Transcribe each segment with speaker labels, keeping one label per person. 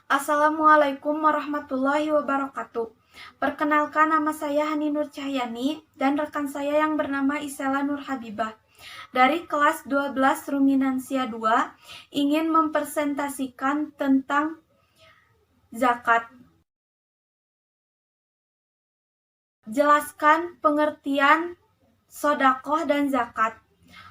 Speaker 1: Assalamualaikum warahmatullahi wabarakatuh. Perkenalkan, nama saya Hani Nur Cahyani dan rekan saya yang bernama Isela Nur Habibah. Dari kelas 12 Ruminansia 2 ingin mempresentasikan tentang zakat. Jelaskan pengertian sodakoh dan zakat.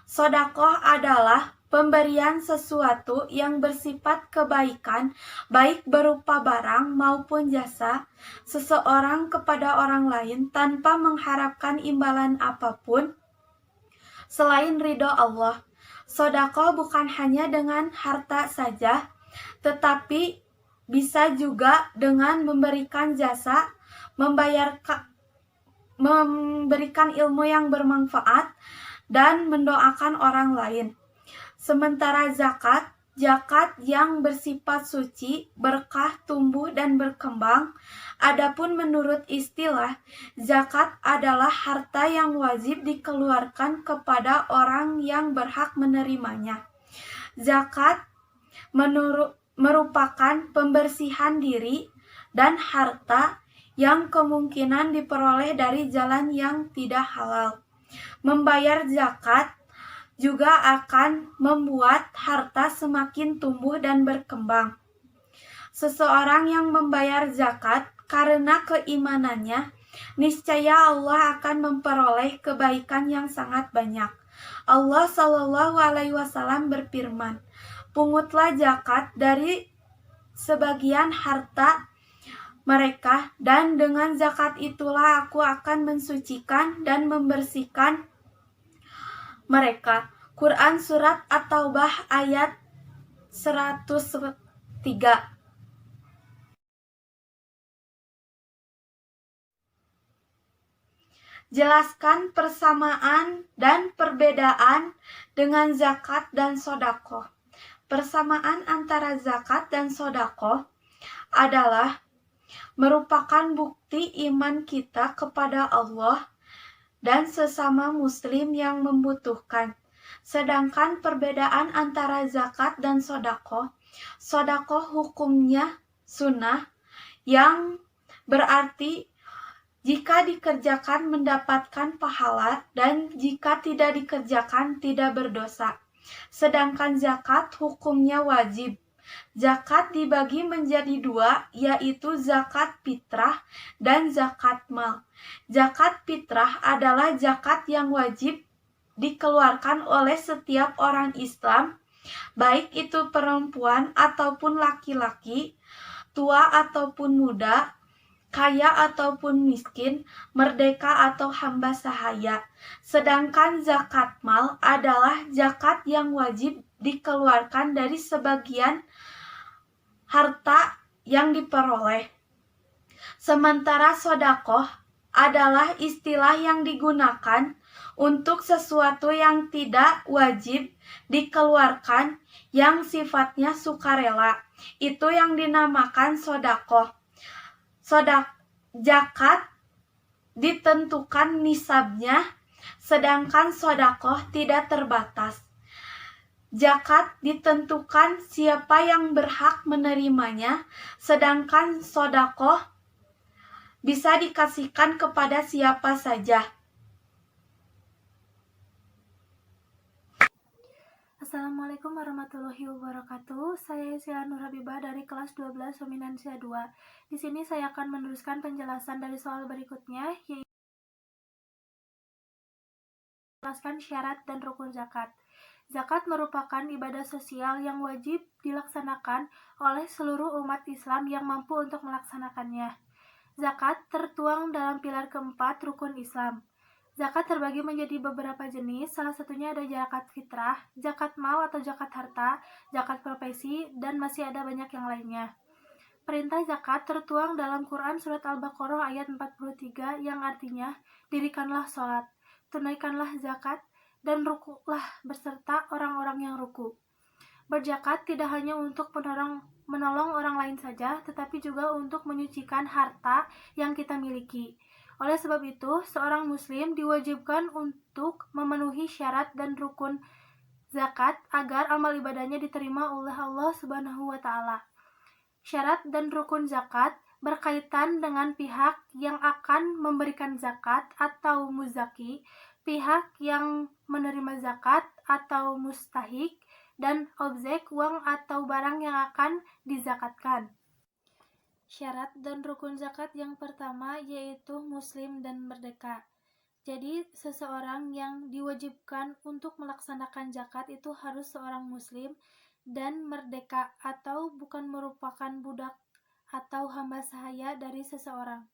Speaker 1: Sodakoh adalah pemberian sesuatu yang bersifat kebaikan, baik berupa barang maupun jasa, seseorang kepada orang lain tanpa mengharapkan imbalan apapun selain ridho Allah. Sodakoh bukan hanya dengan harta saja, tetapi bisa juga dengan memberikan jasa, memberikan ilmu yang bermanfaat, dan mendoakan orang lain. Sementara zakat yang bersifat suci, berkah, tumbuh, dan berkembang. Adapun menurut istilah, zakat adalah harta yang wajib dikeluarkan kepada orang yang berhak menerimanya. Zakat merupakan pembersihan diri dan harta yang kemungkinan diperoleh dari jalan yang tidak halal. Membayar zakat juga akan membuat harta semakin tumbuh dan berkembang. Seseorang yang membayar zakat karena keimanannya, niscaya Allah akan memperoleh kebaikan yang sangat banyak. Allah Shallallahu Alaihi Wasallam berfirman, "Pungutlah zakat dari sebagian harta mereka, dan dengan zakat itulah aku akan mensucikan dan membersihkan mereka." Quran Surat At-Taubah ayat 103. Jelaskan persamaan dan perbedaan dengan zakat dan sodakoh. Persamaan antara zakat dan sodakoh adalah merupakan bukti iman kita kepada Allah dan sesama muslim yang membutuhkan. Sedangkan perbedaan antara zakat dan sodakoh hukumnya sunnah, yang berarti jika dikerjakan mendapatkan pahala dan jika tidak dikerjakan tidak berdosa. Sedangkan zakat hukumnya wajib. Zakat dibagi menjadi dua, yaitu zakat fitrah dan zakat mal. Zakat fitrah adalah zakat yang wajib dikeluarkan oleh setiap orang Islam, baik itu perempuan ataupun laki-laki, tua ataupun muda, kaya ataupun miskin, merdeka atau hamba sahaya. Sedangkan zakat mal adalah zakat yang wajib dikeluarkan dari sebagian harta yang diperoleh. Sementara sodakoh adalah istilah yang digunakan untuk sesuatu yang tidak wajib dikeluarkan, yang sifatnya sukarela. Itu yang dinamakan sodakoh. Zakat ditentukan nisabnya, sedangkan sodakoh tidak terbatas. Zakat ditentukan siapa yang berhak menerimanya, sedangkan sodakoh bisa dikasihkan kepada siapa saja.
Speaker 2: Assalamualaikum warahmatullahi wabarakatuh. Saya Isela Nur Habibah dari kelas 12 Ruminansia 2. Di sini saya akan meneruskan penjelasan dari soal berikutnya, yaitu menjelaskan syarat dan rukun zakat. Zakat merupakan ibadah sosial yang wajib dilaksanakan oleh seluruh umat Islam yang mampu untuk melaksanakannya. Zakat tertuang dalam pilar keempat rukun Islam. Zakat terbagi menjadi beberapa jenis, salah satunya ada zakat fitrah, zakat mal atau zakat harta, zakat profesi, dan masih ada banyak yang lainnya. Perintah zakat tertuang dalam Quran Surat Al-Baqarah ayat 43 yang artinya, dirikanlah sholat, tunaikanlah zakat, dan rukulah beserta orang-orang yang ruku. Berzakat tidak hanya untuk menolong orang lain saja, tetapi juga untuk menyucikan harta yang kita miliki. Oleh sebab itu, seorang muslim diwajibkan untuk memenuhi syarat dan rukun zakat agar amal ibadahnya diterima oleh Allah Subhanahu wa taala. Syarat dan rukun zakat berkaitan dengan pihak yang akan memberikan zakat atau muzaki, pihak yang menerima zakat atau mustahik, dan objek uang atau barang yang akan dizakatkan. Syarat dan rukun zakat yang pertama yaitu muslim dan merdeka. Jadi, seseorang yang diwajibkan untuk melaksanakan zakat itu harus seorang muslim dan merdeka atau bukan merupakan budak atau hamba sahaya dari seseorang.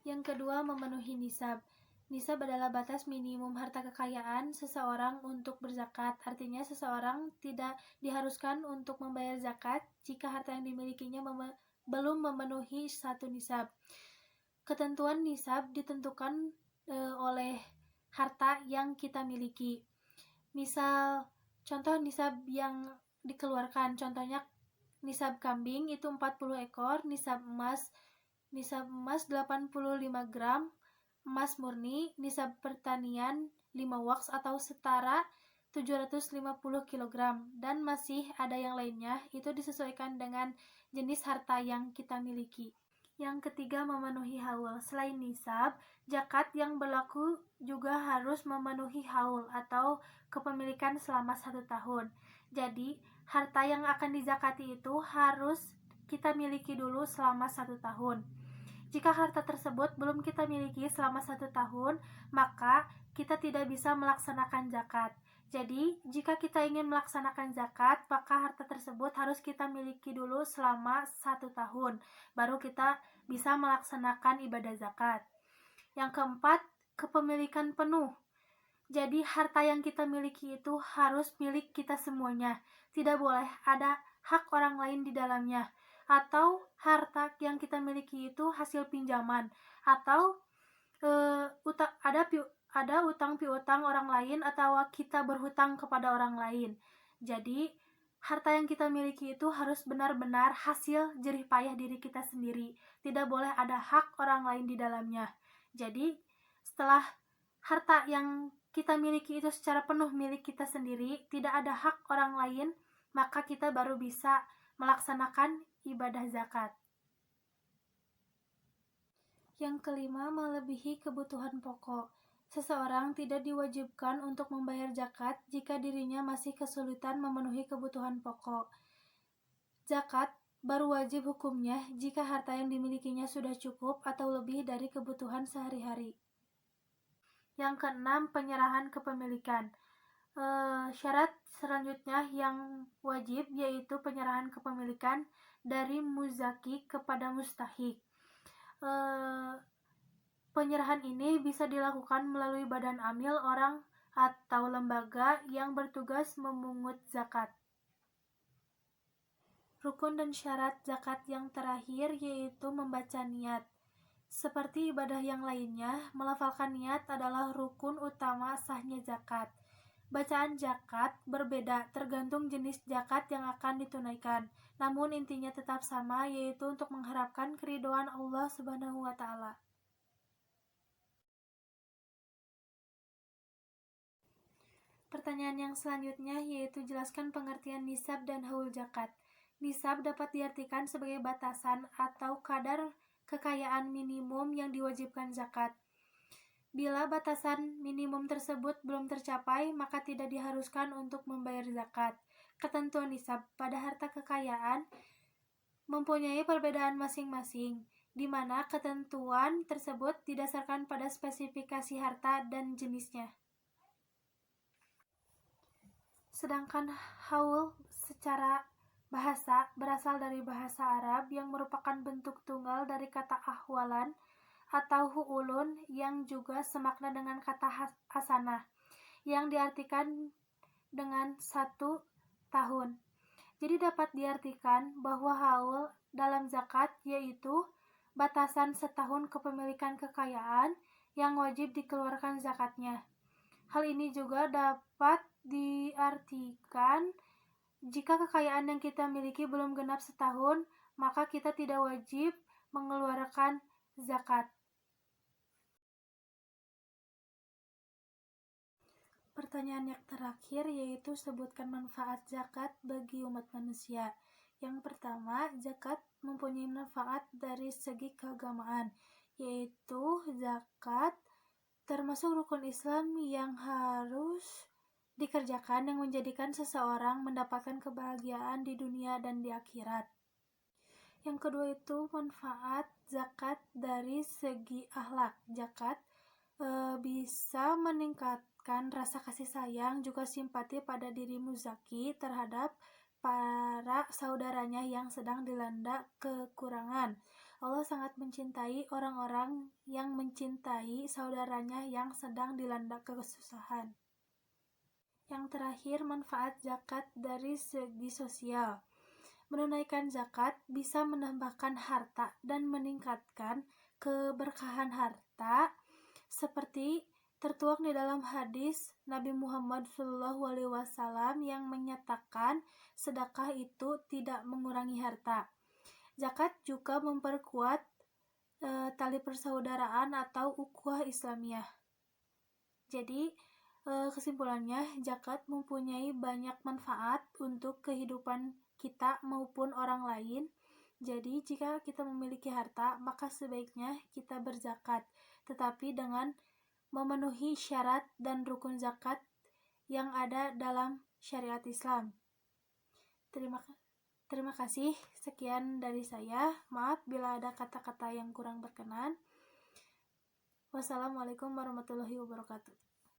Speaker 2: Yang kedua, memenuhi nisab. Nisab adalah batas minimum harta kekayaan seseorang untuk berzakat. Artinya, seseorang tidak diharuskan untuk membayar zakat jika harta yang dimilikinya belum memenuhi satu nisab. Ketentuan nisab ditentukan oleh harta yang kita miliki. Misal, contoh nisab yang dikeluarkan, contohnya nisab kambing itu 40 ekor, nisab emas 85 gram, emas murni, nisab pertanian 5 waks atau setara 750 kg, dan masih ada yang lainnya, itu disesuaikan dengan jenis harta yang kita miliki. Yang ketiga, memenuhi haul. Selain nisab, zakat yang berlaku juga harus memenuhi haul atau kepemilikan selama 1 tahun. Jadi, harta yang akan dizakati itu harus kita miliki dulu selama 1 tahun. Jika harta tersebut belum kita miliki selama 1 tahun, maka kita tidak bisa melaksanakan zakat. Jadi, jika kita ingin melaksanakan zakat, maka harta tersebut harus kita miliki dulu selama 1 tahun. Baru kita bisa melaksanakan ibadah zakat. Yang keempat, kepemilikan penuh. Jadi, harta yang kita miliki itu harus milik kita semuanya. Tidak boleh ada hak orang lain di dalamnya. Atau harta yang kita miliki itu hasil pinjaman. Atau ada utang piutang orang lain atau kita berhutang kepada orang lain. Jadi, harta yang kita miliki itu harus benar-benar hasil jerih payah diri kita sendiri. Tidak boleh ada hak orang lain di dalamnya. Jadi, setelah harta yang kita miliki itu secara penuh milik kita sendiri, tidak ada hak orang lain, maka kita baru bisa melaksanakan ibadah zakat. Yang kelima, melebihi kebutuhan pokok. Seseorang tidak diwajibkan untuk membayar zakat jika dirinya masih kesulitan memenuhi kebutuhan pokok. Zakat baru wajib hukumnya jika harta yang dimilikinya sudah cukup atau lebih dari kebutuhan sehari-hari. Yang keenam, penyerahan kepemilikan. Syarat selanjutnya yang wajib yaitu penyerahan kepemilikan dari muzaki kepada mustahik. Penyerahan ini bisa dilakukan melalui badan amil orang atau lembaga yang bertugas memungut zakat. Rukun dan syarat zakat yang terakhir yaitu membaca niat. Seperti ibadah yang lainnya, melafalkan niat adalah rukun utama sahnya zakat. Bacaan zakat berbeda tergantung jenis zakat yang akan ditunaikan. Namun intinya tetap sama, yaitu untuk mengharapkan keridhaan Allah Subhanahu wa Ta'ala. Pertanyaan yang selanjutnya yaitu jelaskan pengertian nisab dan haul zakat. Nisab dapat diartikan sebagai batasan atau kadar kekayaan minimum yang diwajibkan zakat. Bila batasan minimum tersebut belum tercapai, maka tidak diharuskan untuk membayar zakat. Ketentuan nisab pada harta kekayaan mempunyai perbedaan masing-masing, di mana ketentuan tersebut didasarkan pada spesifikasi harta dan jenisnya. Sedangkan haul secara bahasa berasal dari bahasa Arab yang merupakan bentuk tunggal dari kata ahwalan atau hu'ulun yang juga semakna dengan kata hasanah yang diartikan dengan 1 tahun. Jadi dapat diartikan bahwa haul dalam zakat yaitu batasan setahun kepemilikan kekayaan yang wajib dikeluarkan zakatnya. Hal ini juga dapat diartikan jika kekayaan yang kita miliki belum genap setahun, maka kita tidak wajib mengeluarkan zakat. Pertanyaan yang terakhir yaitu sebutkan manfaat zakat bagi umat manusia. Yang pertama, zakat mempunyai manfaat dari segi keagamaan, yaitu zakat termasuk rukun Islam yang harus dikerjakan yang menjadikan seseorang mendapatkan kebahagiaan di dunia dan di akhirat. Yang kedua itu manfaat zakat dari segi akhlak. Zakat bisa meningkatkan rasa kasih sayang juga simpati pada diri muzaki terhadap para saudaranya yang sedang dilanda kekurangan. Allah sangat mencintai orang-orang yang mencintai saudaranya yang sedang dilanda kesusahan. Yang terakhir, manfaat zakat dari segi sosial. Menunaikan zakat bisa menambahkan harta dan meningkatkan keberkahan harta, seperti tertuang di dalam hadis Nabi Muhammad SAW yang menyatakan sedekah itu tidak mengurangi harta. Zakat juga memperkuat tali persaudaraan atau ukhuwah Islamiyah. Jadi, kesimpulannya, zakat mempunyai banyak manfaat untuk kehidupan kita maupun orang lain. Jadi, jika kita memiliki harta, maka sebaiknya kita berzakat, tetapi dengan memenuhi syarat dan rukun zakat yang ada dalam syariat Islam. Terima kasih, sekian dari saya. Maaf bila ada kata-kata yang kurang berkenan. Wassalamualaikum warahmatullahi wabarakatuh.